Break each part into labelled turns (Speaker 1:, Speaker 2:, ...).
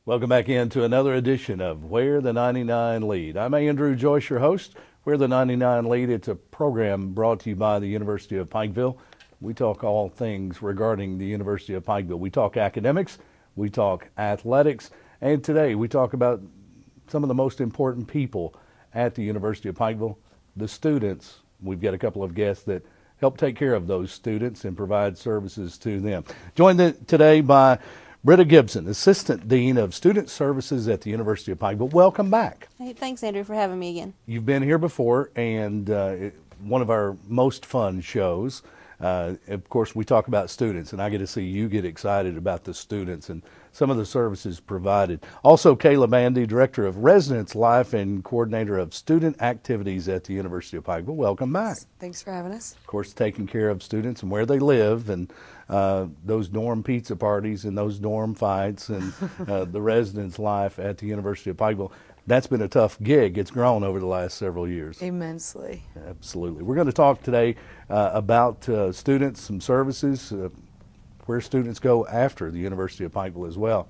Speaker 1: Welcome back into another edition of Where the 99 Lead. I'm Andrew Joyce, your host. Where the 99 Lead, it's a program brought to you by the University of Pikeville. We talk all things regarding the University of Pikeville. We talk academics, we talk athletics, and today we talk about some of the most important people at the University of Pikeville, the students. We've got a couple of guests that help take care of those students and provide services to them. Joined today by Britta Gibson, Assistant Dean of Student Services at the University of Pikeville. Welcome back.
Speaker 2: Hey, thanks, Andrew, for having me again.
Speaker 1: You've been here before, and one of our most fun shows. Of course, we talk about students, and I get to see you get excited about the students and some of the services provided. Also, Kayla, Bandy, Director of Residence Life and Coordinator of Student Activities at the University of Pikeville. Welcome back.
Speaker 3: Thanks for having us.
Speaker 1: Of course, taking care of students and where they live, and those dorm pizza parties and those dorm fights and the residence life at the University of Pikeville. That's been a tough gig. It's grown over the last several years.
Speaker 3: Immensely.
Speaker 1: Absolutely. We're going to talk today about students, some services, where students go after the University of Pikeville as well.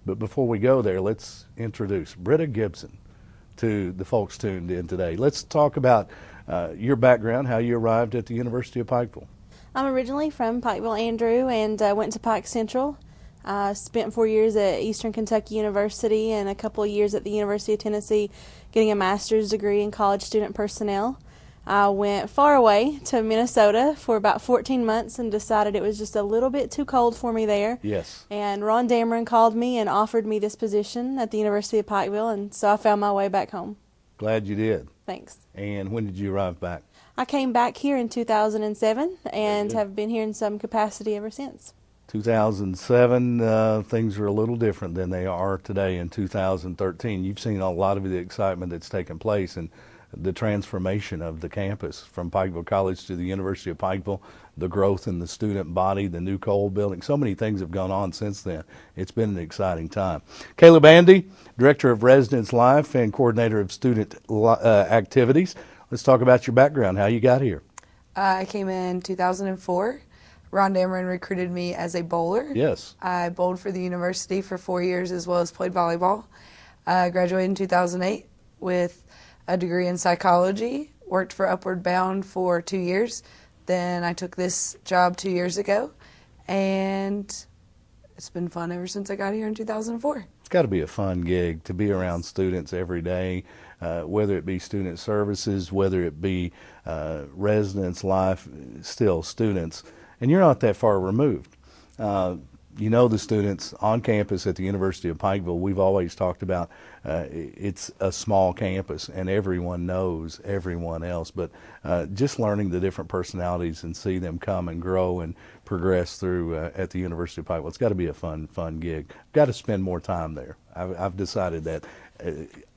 Speaker 1: But before we go there, let's introduce Britta Gibson to the folks tuned in today. Let's talk about your background, how you arrived at the University of Pikeville.
Speaker 2: I'm originally from Pikeville, Andrew, and went to Pike Central. Spent 4 years at Eastern Kentucky University and a couple of years at the University of Tennessee getting a master's degree in college student personnel. I went far away to Minnesota for about 14 months and decided it was just a little bit too cold for me there.
Speaker 1: Yes.
Speaker 2: And Ron Dameron called me and offered me this position at the University of Pikeville, and so I found my way back home.
Speaker 1: Glad you did.
Speaker 2: Thanks.
Speaker 1: And when did you arrive back?
Speaker 2: I came back here in 2007 and have been here in some capacity ever since.
Speaker 1: 2007, things were a little different than they are today in 2013. You've seen a lot of the excitement that's taken place and the transformation of the campus from Pikeville College to the University of Pikeville, the growth in the student body, the new Cole building. So many things have gone on since then. It's been an exciting time. Kayla Bandy, Director of Residence Life and Coordinator of Student Activities. Let's talk about your background, how you got here.
Speaker 3: I came in 2004. Ron Dameron recruited me as a bowler.
Speaker 1: Yes.
Speaker 3: I bowled for the university for 4 years as well as played volleyball. I graduated in 2008 with a degree in psychology, worked for Upward Bound for 2 years. Then I took this job 2 years ago, and it's been fun ever since I got here in 2004.
Speaker 1: It's got to be a fun gig to be around students every day, whether it be student services, whether it be residence life, still students. And you're not that far removed. You know the students on campus at the University of Pikeville. We've always talked about it's a small campus and everyone knows everyone else. But just learning the different personalities and see them come and grow and progress through at the University of Pikeville, it's got to be a fun gig. Got to spend more time there. I've decided that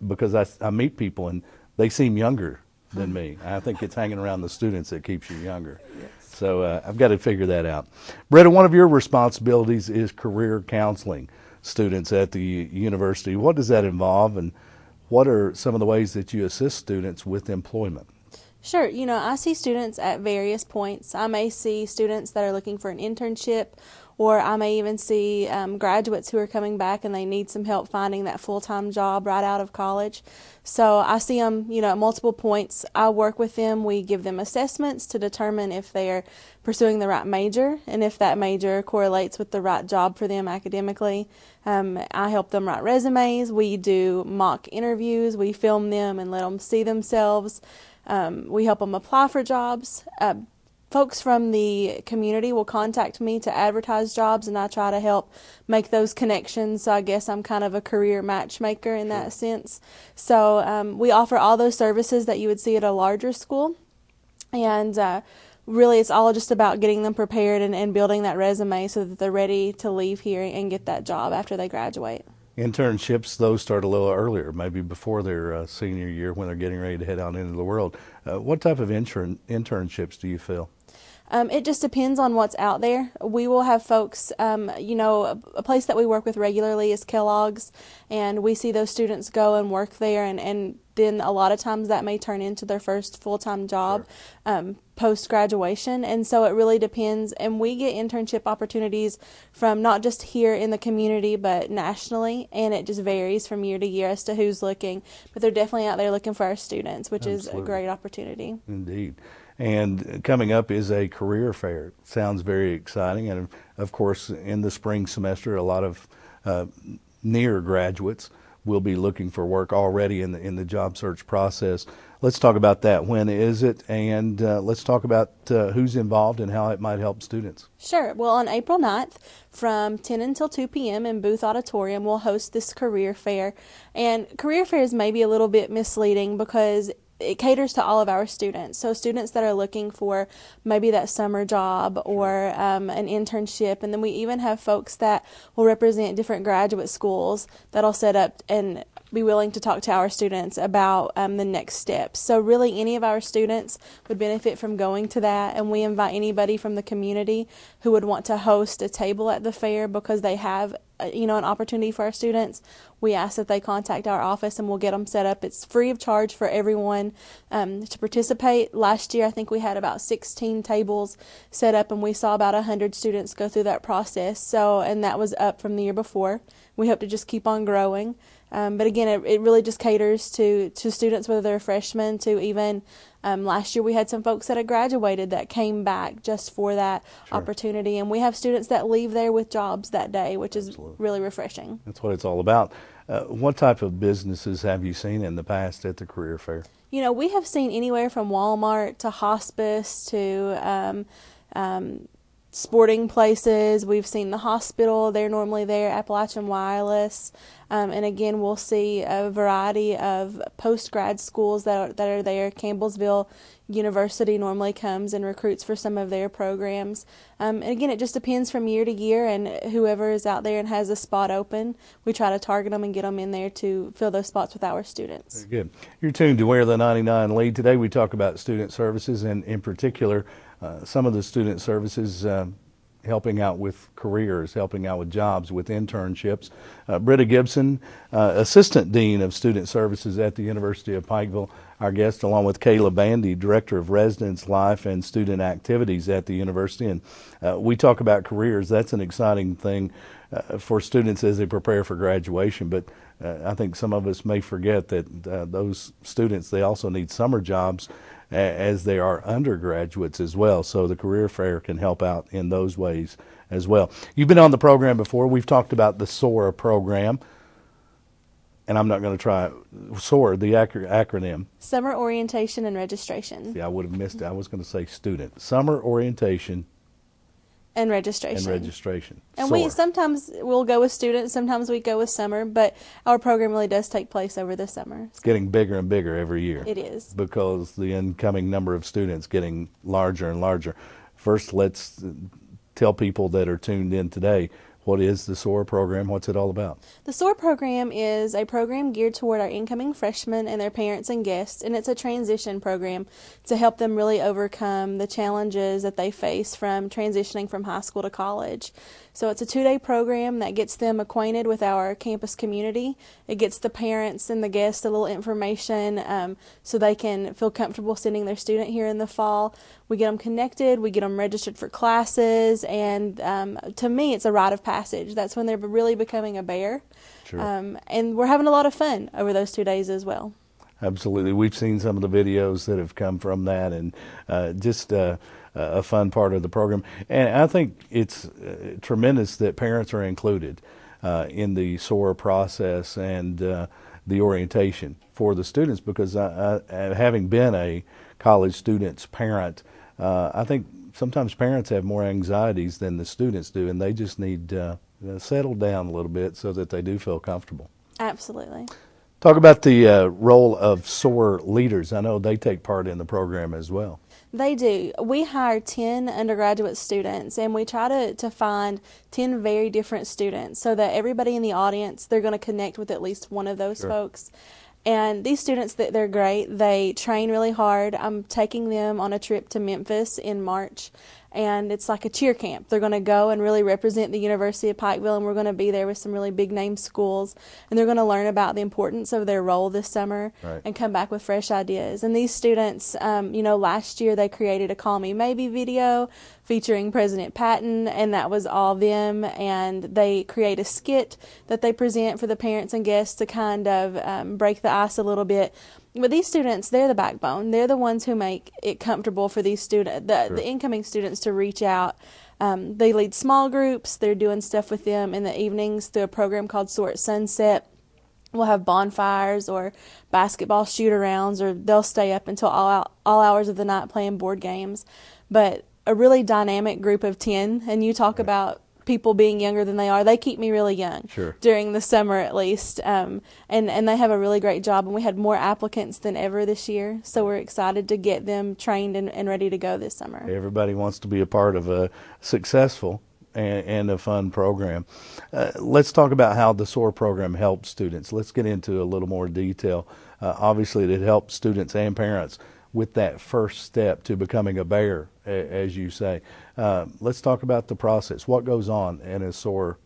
Speaker 1: because I meet people and they seem younger than me. I think it's hanging around the students that keeps you younger.
Speaker 3: Yes.
Speaker 1: So I've got to figure that out. Britta, one of your responsibilities is career counseling students at the university. What does that involve, and what are some of the ways that you assist students with employment?
Speaker 2: Sure. I see students at various points. I may see students that are looking for an internship, or I may even see graduates who are coming back and they need some help finding that full-time job right out of college. So I see them, at multiple points. I work with them. We give them assessments to determine if they are pursuing the right major and if that major correlates with the right job for them academically. I help them write resumes. We do mock interviews. We film them and let them see themselves. We help them apply for jobs. Folks from the community will contact me to advertise jobs, and I try to help make those connections. So I guess I'm kind of a career matchmaker in that sense. So we offer all those services that you would see at a larger school. And really it's all just about getting them prepared and building that resume so that they're ready to leave here and get that job after they graduate.
Speaker 1: Internships, those start a little earlier, maybe before their senior year when they're getting ready to head out into the world. What type of internships do you feel?
Speaker 2: It just depends on what's out there. We will have folks, a place that we work with regularly is Kellogg's, and we see those students go and work there, and then a lot of times that may turn into their first full-time job post-graduation, and so it really depends. And we get internship opportunities from not just here in the community, but nationally, and it just varies from year to year as to who's looking. But they're definitely out there looking for our students, which
Speaker 1: Absolutely.
Speaker 2: is a great opportunity.
Speaker 1: Indeed. And coming up is a career fair. Sounds very exciting. And of course, in the spring semester, a lot of near graduates will be looking for work already in the job search process. Let's talk about that. When is it? And let's talk about who's involved and how it might help students.
Speaker 2: Sure. Well, on April 9th, from 10 until 2 p.m. in Booth Auditorium, we'll host this career fair. And career fairs may be a little bit misleading because it caters to all of our students. So students that are looking for maybe that summer job or an internship. And then we even have folks that will represent different graduate schools that'll set up and be willing to talk to our students about the next steps. So really any of our students would benefit from going to that, and we invite anybody from the community who would want to host a table at the fair because they have an opportunity for our students. We ask that they contact our office and we'll get them set up. It's free of charge for everyone to participate. Last year I think we had about 16 tables set up and we saw about 100 students go through that process. And that was up from the year before. We hope to just keep on growing. But again, it really just caters to students, whether they're freshmen to even last year we had some folks that had graduated that came back just for that opportunity. And we have students that leave there with jobs that day, which is really refreshing.
Speaker 1: That's what it's all about. What type of businesses have you seen in the past at the career fair?
Speaker 2: We have seen anywhere from Walmart to hospice to sporting places. We've seen the hospital. They're normally there, Appalachian Wireless. And again, we'll see a variety of post-grad schools that are there. Campbellsville University normally comes and recruits for some of their programs. And again, it just depends from year to year, and whoever is out there and has a spot open, we try to target them and get them in there to fill those spots with our students.
Speaker 1: Very good. You're tuned to Where the 99 Lead. Today we talk about student services, and in particular, some of the student services helping out with careers, helping out with jobs, with internships. Britta Gibson, Assistant Dean of Student Services at the University of Pikeville, our guest, along with Kayla Bandy, Director of Residence Life and Student Activities at the university. And we talk about careers. That's an exciting thing for students as they prepare for graduation. But I think some of us may forget that those students, they also need summer jobs as they are undergraduates as well. So the career fair can help out in those ways as well. You've been on the program before. We've talked about the SOAR program. And I'm not going to try SOAR, the acronym.
Speaker 2: Summer Orientation and Registration.
Speaker 1: See, I would have missed it. I was going to say student. Summer Orientation
Speaker 2: and Registration. And
Speaker 1: SOAR.
Speaker 2: sometimes we'll go with students, sometimes we go with summer, but our program really does take place over the summer.
Speaker 1: It's getting bigger and bigger every year.
Speaker 2: It is.
Speaker 1: Because the incoming number of students getting larger and larger. First, let's tell people that are tuned in today, what is the SOAR program? What's it all about?
Speaker 2: The SOAR program is a program geared toward our incoming freshmen and their parents and guests, and it's a transition program to help them really overcome the challenges that they face from transitioning from high school to college. So it's a 2-day program that gets them acquainted with our campus community. It gets the parents and the guests a little information so they can feel comfortable sending their student here in the fall. We get them connected, we get them registered for classes, and to me it's a rite of passage. That's when they're really becoming a bear.
Speaker 1: Sure.
Speaker 2: And we're having a lot of fun over those 2 days as well.
Speaker 1: Absolutely. We've seen some of the videos that have come from that, and just a fun part of the program. And I think it's tremendous that parents are included in the SOAR process and the orientation for the students, because having been a college student's parent, I think sometimes parents have more anxieties than the students do, and they just need to settle down a little bit so that they do feel comfortable.
Speaker 2: Absolutely.
Speaker 1: Talk about the role of SOAR leaders. I know they take part in the program as well.
Speaker 2: They do. We hire 10 undergraduate students, and we try to find 10 very different students so that everybody in the audience, they're going to connect with at least one of those folks. And these students, they're great. They train really hard. I'm taking them on a trip to Memphis in March and it's like a cheer camp. They're going to go and really represent the University of Pikeville, and we're going to be there with some really big name schools, and they're going to learn about the importance of their role this summer and come back with fresh ideas. And these students, last year they created a Call Me Maybe video featuring President Patton, and that was all them, and they create a skit that they present for the parents and guests to kind of break the ice a little bit. But these students, they're the backbone. They're the ones who make it comfortable for these the incoming students to reach out. They lead small groups. They're doing stuff with them in the evenings through a program called Soar at Sunset. We'll have bonfires or basketball shoot-arounds, or they'll stay up until all hours of the night playing board games. But a really dynamic group of 10, and you talk about people being younger than they are. They keep me really young during the summer at least, and they have a really great job, and we had more applicants than ever this year, so we're excited to get them trained and ready to go this summer.
Speaker 1: Everybody wants to be a part of a successful and a fun program. Let's talk about how the SOAR program helps students. Let's get into a little more detail. Obviously, it helps students and parents with that first step to becoming a bear, as you say. Let's talk about the process. What goes on in a SOAR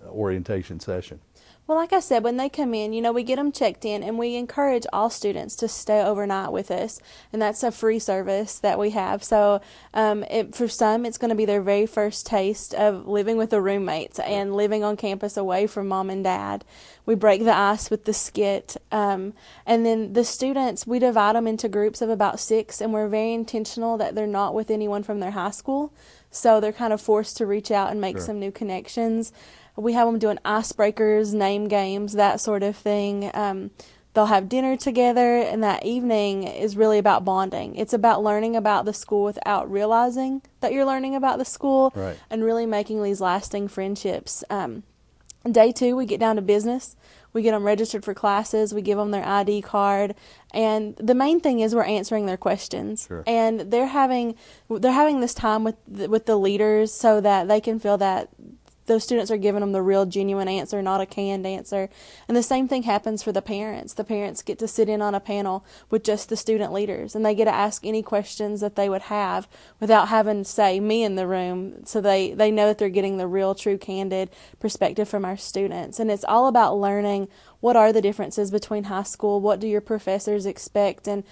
Speaker 1: orientation session?
Speaker 2: Well, like I said, when they come in, we get them checked in, and we encourage all students to stay overnight with us, and that's a free service that we have. So for some, it's going to be their very first taste of living with the roommates and living on campus away from mom and dad. We break the ice with the skit, and then the students, we divide them into groups of about 6, and we're very intentional that they're not with anyone from their high school, so they're kind of forced to reach out and make some new connections. We have them doing icebreakers, name games, that sort of thing. They'll have dinner together, and that evening is really about bonding. It's about learning about the school without realizing that you're learning about the school, and really making these lasting friendships. Day 2, we get down to business. We get them registered for classes. We give them their ID card, and the main thing is we're answering their questions. And they're having this time with the leaders so that they can feel that those students are giving them the real genuine answer, not a canned answer. And the same thing happens for the parents. The parents get to sit in on a panel with just the student leaders, and they get to ask any questions that they would have without having, say, me in the room. So they know that they're getting the real, true, candid perspective from our students. And it's all about learning what are the differences between high school, what do your professors expect, and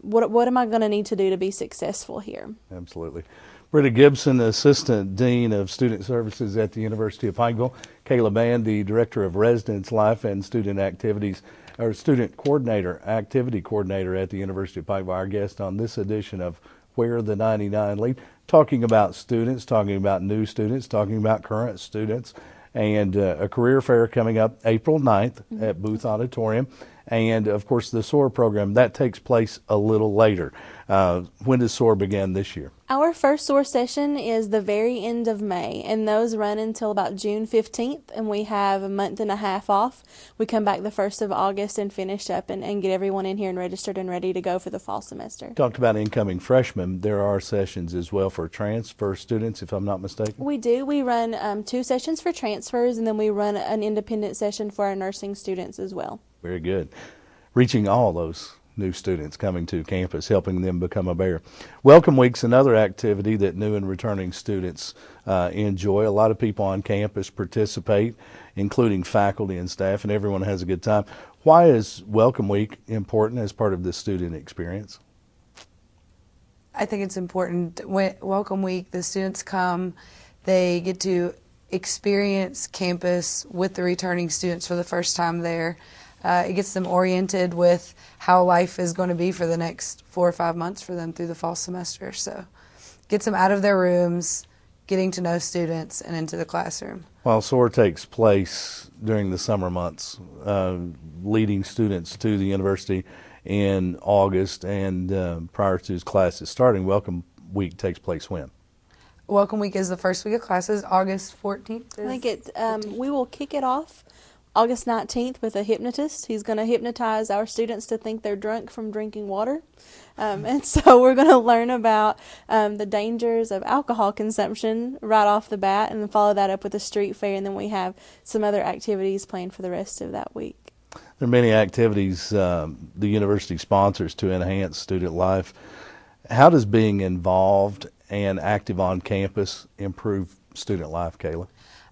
Speaker 2: what am I going to need to do to be successful here.
Speaker 1: Absolutely. Britta Gibson, Assistant Dean of Student Services at the University of Pikeville. Kayla Bandy, Director of Residence Life and Student Activities, or Student Coordinator, Activity Coordinator at the University of Pikeville. Our guest on this edition of Where the 99 Lead, talking about students, talking about new students, talking about current students, and a career fair coming up April 9th at Booth Auditorium. And, of course, the SOAR program, that takes place a little later. When does SOAR begin this year?
Speaker 2: Our first SOAR session is the very end of May, and those run until about June 15th, and we have a month and a half off. We come back the 1st of August and finish up and get everyone in here and registered and ready to go for the fall semester.
Speaker 1: Talked about incoming freshmen. There are sessions as well for transfer students, if I'm not mistaken.
Speaker 2: We do. We run 2 sessions for transfers, and then we run an independent session for our nursing students as well.
Speaker 1: Very good. Reaching all those new students coming to campus, helping them become a bear. Welcome Week's another activity that new and returning students enjoy. A lot of people on campus participate, including faculty and staff, and everyone has a good time. Why is Welcome Week important as part of the student experience?
Speaker 3: I think it's important. When Welcome Week, the students come, they get to experience campus with the returning students for the first time there. It gets them oriented with how life is going to be for the next 4 or 5 months for them through the fall semester. So gets them out of their rooms, getting to know students, and into the classroom.
Speaker 1: While SOAR takes place during the summer months, leading students to the university in August and prior to classes starting, Welcome Week takes place when?
Speaker 3: Welcome Week is the first week of classes, August 14th.
Speaker 2: I think we will kick it off August 19th with a hypnotist. He's going to hypnotize our students to think they're drunk from drinking water. And so we're going to learn about the dangers of alcohol consumption right off the bat, and then follow that up with a street fair, and then we have some other activities planned for the rest of that week.
Speaker 1: There are many activities the university sponsors to enhance student life. How does being involved and active on campus improve student life, Kayla?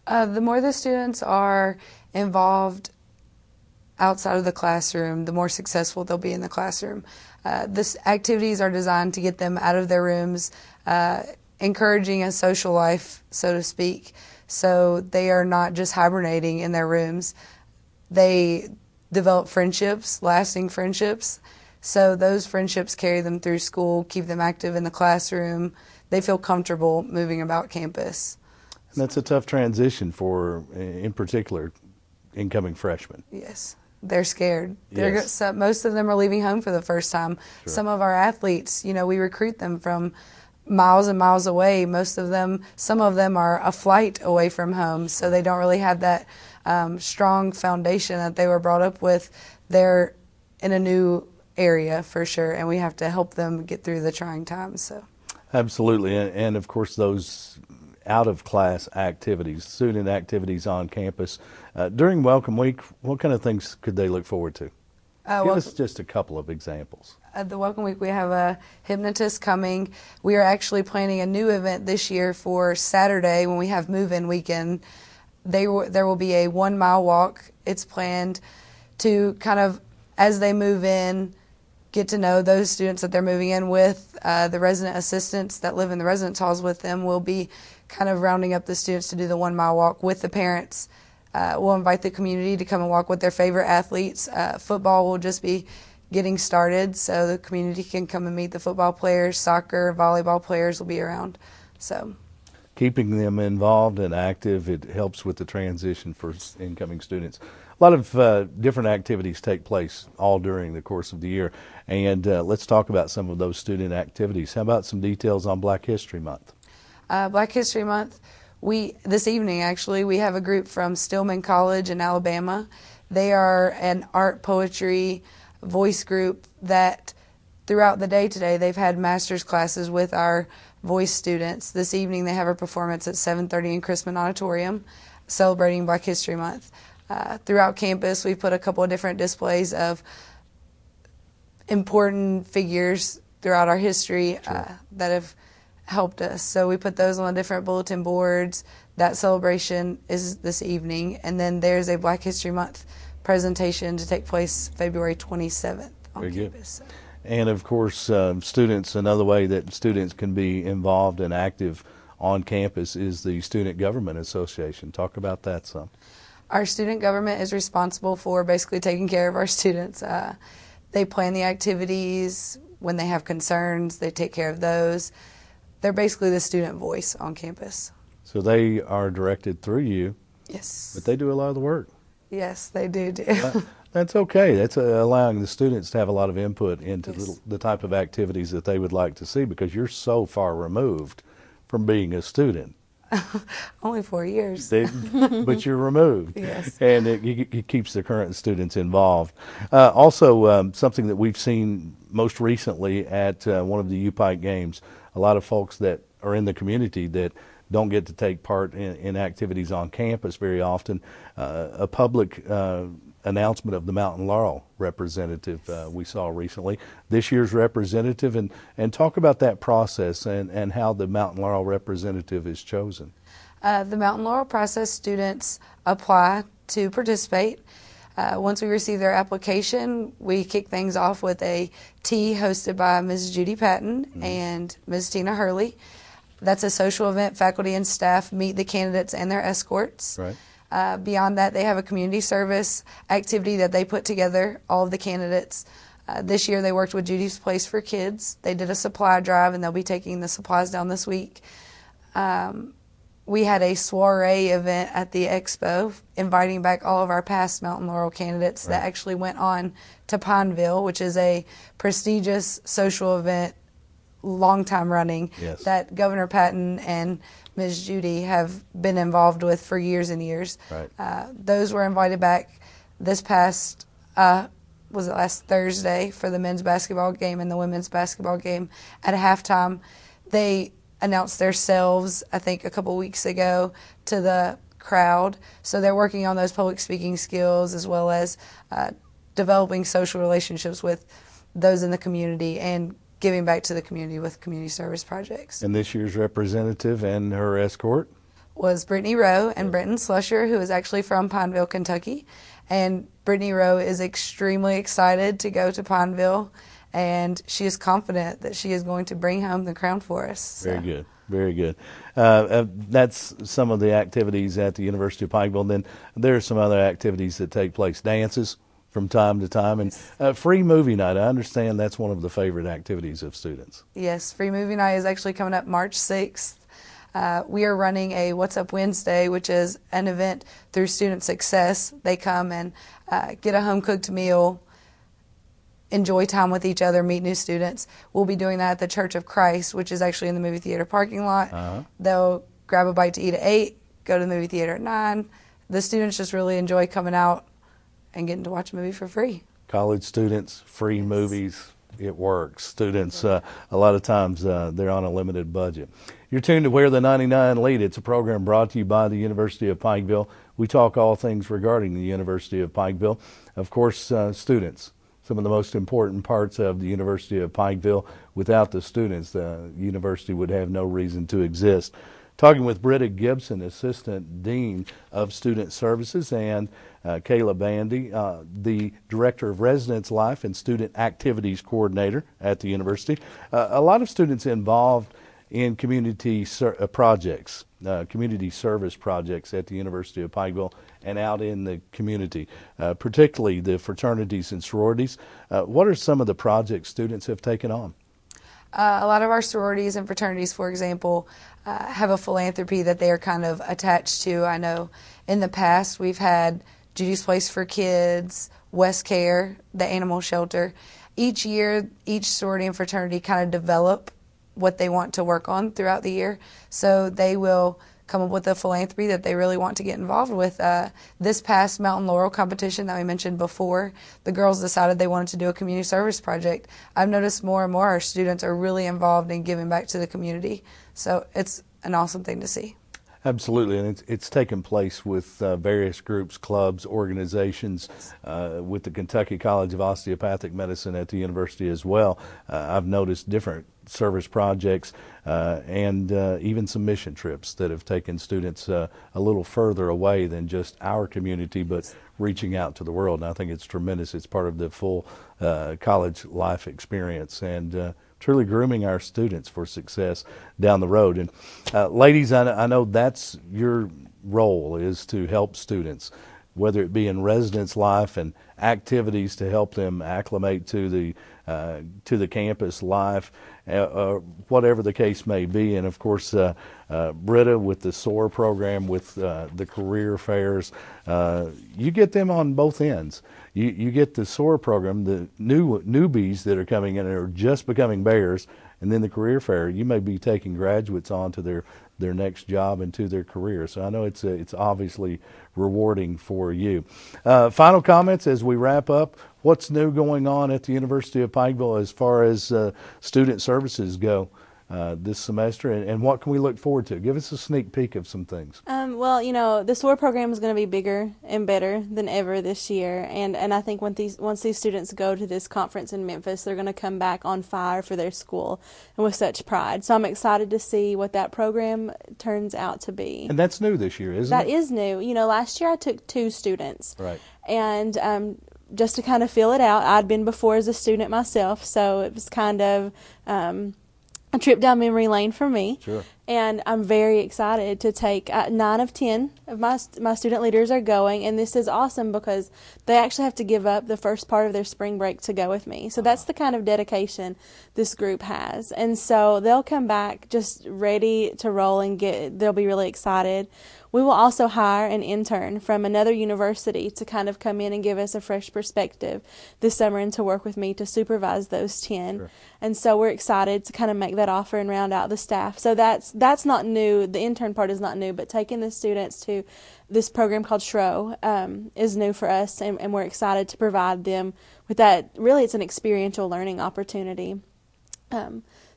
Speaker 3: The more the students are involved outside of the classroom, the more successful they'll be in the classroom. This activities are designed to get them out of their rooms, encouraging a social life, so to speak, so they are not just hibernating in their rooms. They develop friendships, lasting friendships, so those friendships carry them through school, keep them active in the classroom. They feel comfortable moving about campus.
Speaker 1: And that's a tough transition for, in particular, incoming freshmen.
Speaker 3: Yes. They're scared.
Speaker 1: Yes.
Speaker 3: Most of them are leaving home for the first time.
Speaker 1: Sure.
Speaker 3: Some of our athletes, we recruit them from miles and miles away. Some of them are a flight away from home, so they don't really have that strong foundation that they were brought up with. They're in a new area for sure, and we have to help them get through the trying times. So,
Speaker 1: absolutely, and of course those out-of-class activities, student activities on campus. During Welcome Week, what kind of things could they look forward to? Give us just a couple of examples.
Speaker 3: At the Welcome Week, we have a hypnotist coming. We are actually planning a new event this year for Saturday when we have move-in weekend. There will be a 1 mile walk. It's planned to kind of, as they move in, get to know those students that they're moving in with. The resident assistants that live in the residence halls with them will be kind of rounding up the students to do the 1 mile walk with the parents. We'll invite the community to come and walk with their favorite athletes. Football will just be getting started, so the community can come and meet the football players. Soccer, volleyball players will be around. So,
Speaker 1: keeping them involved and active, it helps with the transition for incoming students. A lot of different activities take place all during the course of the year, and let's talk about some of those student activities. How about some details on Black History Month?
Speaker 3: Black History Month, this evening actually, we have a group from Stillman College in Alabama. They are an art, poetry, voice group that throughout the day today they've had master's classes with our voice students. This evening they have a performance at 7:30 in Chrisman Auditorium celebrating Black History Month. Throughout campus we've put a couple of different displays of important figures throughout our history that have helped us. So we put those on the different bulletin boards. That celebration is this evening, and then there's a Black History Month presentation to take place February 27th on campus.
Speaker 1: Good. And of course, students, another way that students can be involved and active on campus is the Student Government Association. Talk about that some.
Speaker 3: Our student government is responsible for basically taking care of our students. They plan the activities. When they have concerns, they take care of those. They're basically the student voice on campus.
Speaker 1: So they are directed through you.
Speaker 3: Yes.
Speaker 1: But they do a lot of the work.
Speaker 3: Yes, they do.
Speaker 1: That's okay. That's allowing the students to have a lot of input into
Speaker 3: Yes.
Speaker 1: the type of activities that they would like to see, because you're so far removed from being a student.
Speaker 3: Only 4 years.
Speaker 1: But you're removed.
Speaker 3: Yes.
Speaker 1: And it keeps the current students involved. Also, something that we've seen most recently at one of the U-Pike games, a lot of folks that are in the community that don't get to take part in activities on campus very often. A public announcement of the Mountain Laurel representative we saw recently. This year's representative, and talk about that process and how the Mountain Laurel representative is chosen.
Speaker 3: The Mountain Laurel process, students apply to participate. Once we receive their application, we kick things off with a tea hosted by Ms. Judy Patton and Ms. Tina Hurley. That's a social event. Faculty and staff meet the candidates and their escorts.
Speaker 1: Right.
Speaker 3: Beyond that, they have a community service activity that they put together, all of the candidates. This year they worked with Judy's Place for Kids. They did a supply drive, and they'll be taking the supplies down this week. We had a soiree event at the expo, inviting back all of our past Mountain Laurel candidates that actually went on to Pineville, which is a prestigious social event, long time running, that Governor Patton and Ms. Judy have been involved with for years and years.
Speaker 1: Right.
Speaker 3: Those were invited back this past, was it last Thursday, for the men's basketball game and the women's basketball game. At halftime, they announced themselves, I think, a couple weeks ago to the crowd. So they're working on those public speaking skills as well as developing social relationships with those in the community and giving back to the community with community service projects.
Speaker 1: And this year's representative and her escort
Speaker 3: Was Brittany Rowe and Brenton Slusher, who is actually from Pineville, Kentucky. And Brittany Rowe is extremely excited to go to Pineville, and she is confident that she is going to bring home the crown for us. So.
Speaker 1: Very good. Very good. That's some of the activities at the University of Pikeville. Then there are some other activities that take place, dances from time to time, and free movie night. I understand that's one of the favorite activities of students.
Speaker 3: Yes, free movie night is actually coming up March 6th. We are running a What's Up Wednesday, which is an event through Student Success. They come and get a home-cooked meal, enjoy time with each other, meet new students. We'll be doing that at the Church of Christ, which is actually in the movie theater parking lot. They'll grab a bite to eat at 8, go to the movie theater at 9. The students just really enjoy coming out and getting to watch a movie for free.
Speaker 1: College students, free movies, it works. Students, a lot of times, they're on a limited budget. You're tuned to Where the 99 Lead. It's a program brought to you by the University of Pikeville. We talk all things regarding the University of Pikeville. Of course, students, some of the most important parts of the University of Pikeville. Without the students, the university would have no reason to exist. Talking with Britta Gibson, Assistant Dean of Student Services, and Kayla Bandy, the Director of Residence Life and Student Activities Coordinator at the university. A lot of students involved in community projects, community service projects at the University of Pikeville and out in the community, particularly the fraternities and sororities. What are some of the projects students have taken on?
Speaker 3: A lot of our sororities and fraternities, for example, have a philanthropy that they are kind of attached to. I know in the past we've had Judy's Place for Kids, West Care, the animal shelter. Each year, each sorority and fraternity kind of develop what they want to work on throughout the year. So they will come up with a philanthropy that they really want to get involved with. This past Mountain Laurel competition that we mentioned before, the girls decided they wanted to do a community service project. I've noticed more and more our students are really involved in giving back to the community. So it's an awesome thing to see.
Speaker 1: Absolutely, and it's taken place with various groups, clubs, organizations, with the Kentucky College of Osteopathic Medicine at the university as well. I've noticed different service projects and even some mission trips that have taken students a little further away than just our community, but reaching out to the world. And I think it's tremendous. It's part of the full college life experience, and truly grooming our students for success down the road. And ladies, I know that's your role, is to help students, whether it be in residence life and activities to help them acclimate to the campus life, whatever the case may be. And of course, Britta with the SOAR program, with the career fairs, you get them on both ends. You get the SOAR program, the newbies that are coming in and are just becoming bears, and then the career fair, you may be taking graduates on to their next job and to their career. So I know it's obviously rewarding for you. Final comments as we wrap up. What's new going on at the University of Pikeville as far as student services go this semester, and what can we look forward to? Give us a sneak peek of some things.
Speaker 2: Well, the SOAR program is going to be bigger and better than ever this year, and I think once these students go to this conference in Memphis, they're going to come back on fire for their school and with such pride. So I'm excited to see what that program turns out to be.
Speaker 1: And that's new this year, isn't it?
Speaker 2: That is new. Last year I took 2 students.
Speaker 1: Right.
Speaker 2: And just to kind of feel it out, I'd been before as a student myself, so it was kind of a trip down memory lane for me.
Speaker 1: Sure.
Speaker 2: And I'm very excited to take 9 of 10 of my student leaders are going, and this is awesome because they actually have to give up the first part of their spring break to go with me. So that's the kind of dedication this group has. And so they'll come back just ready to roll and they'll be really excited. We will also hire an intern from another university to kind of come in and give us a fresh perspective this summer and to work with me to supervise those 10.
Speaker 1: Sure.
Speaker 2: And so we're excited to kind of make that offer and round out the staff. So that's not new. The intern part is not new, but taking the students to this program called SHRO is new for us, and we're excited to provide them with that. Really, it's an experiential learning opportunity.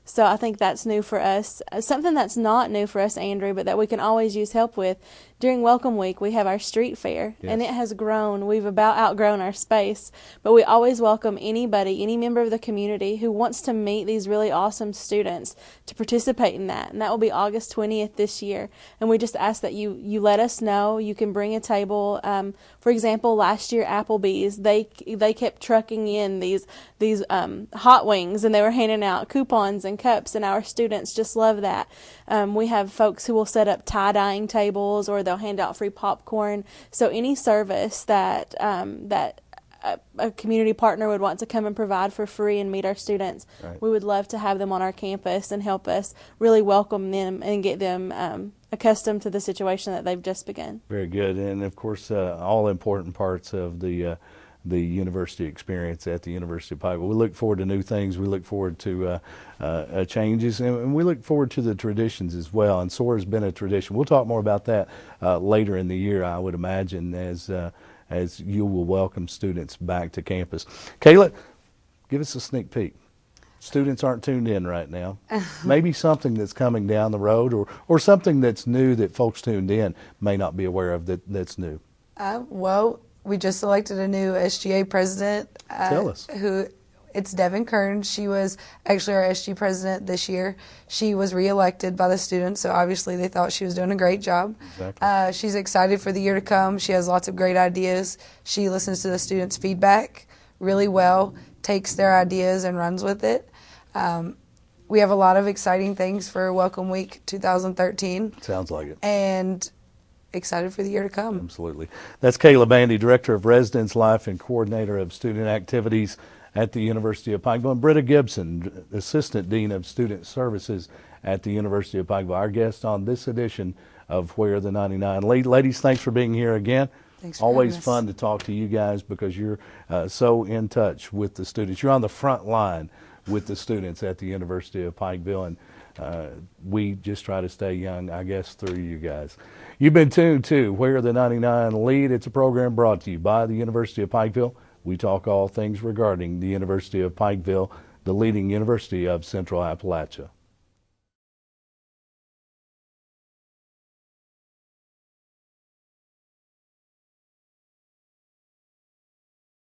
Speaker 2: So I think that's new for us. Something that's not new for us, Andrew, but that we can always use help with. During Welcome Week, we have our street fair, and it has grown. We've about outgrown our space, but we always welcome anybody, any member of the community who wants to meet these really awesome students to participate in that. And that will be August 20th this year. And we just ask that you let us know. You can bring a table. For example, last year Applebee's, they kept trucking in these hot wings, and they were handing out coupons and cups, and our students just love that. We have folks who will set up tie-dyeing tables, or they'll hand out free popcorn. So any service that a community partner would want to come and provide for free and meet our students,
Speaker 1: Right.
Speaker 2: we would love to have them on our campus and help us really welcome them and get them accustomed to the situation that they've just begun.
Speaker 1: Very good, and of course, all important parts of the university experience at the University of Pikeville. We look forward to new things. We look forward to changes, and we look forward to the traditions as well. And SOAR has been a tradition. We'll talk more about that later in the year, I would imagine, as you will welcome students back to campus. Kayla, give us a sneak peek. Students aren't tuned in right now. Maybe something that's coming down the road, or something that's new that folks tuned in may not be aware of that's new.
Speaker 3: Well, we just elected a new SGA president.
Speaker 1: Tell us.
Speaker 3: It's Devin Kern. She was actually our SG president this year. She was reelected by the students, so obviously they thought she was doing a great job.
Speaker 1: Exactly.
Speaker 3: She's excited for the year to come. She has lots of great ideas. She listens to the students' feedback really well, takes their ideas and runs with it. We have a lot of exciting things for Welcome Week 2013.
Speaker 1: Sounds like it.
Speaker 3: And excited for the year to come.
Speaker 1: Absolutely. That's Kayla Bandy, Director of Residence Life and Coordinator of Student Activities at the University of Pikeville, and Britta Gibson, Assistant Dean of Student Services at the University of Pikeville, our guest on this edition of Where the 99 Lead. Ladies, thanks for being here again.
Speaker 3: Thanks for
Speaker 1: Always
Speaker 3: having us.
Speaker 1: fun to talk to you guys because you're so in touch with the students. You're on the front line with the students at the University of Pikeville, and we just try to stay young, I guess, through you guys. You've been tuned to Where the 99 Lead. It's a program brought to you by the University of Pikeville. We talk all things regarding the University of Pikeville, the leading university of Central Appalachia.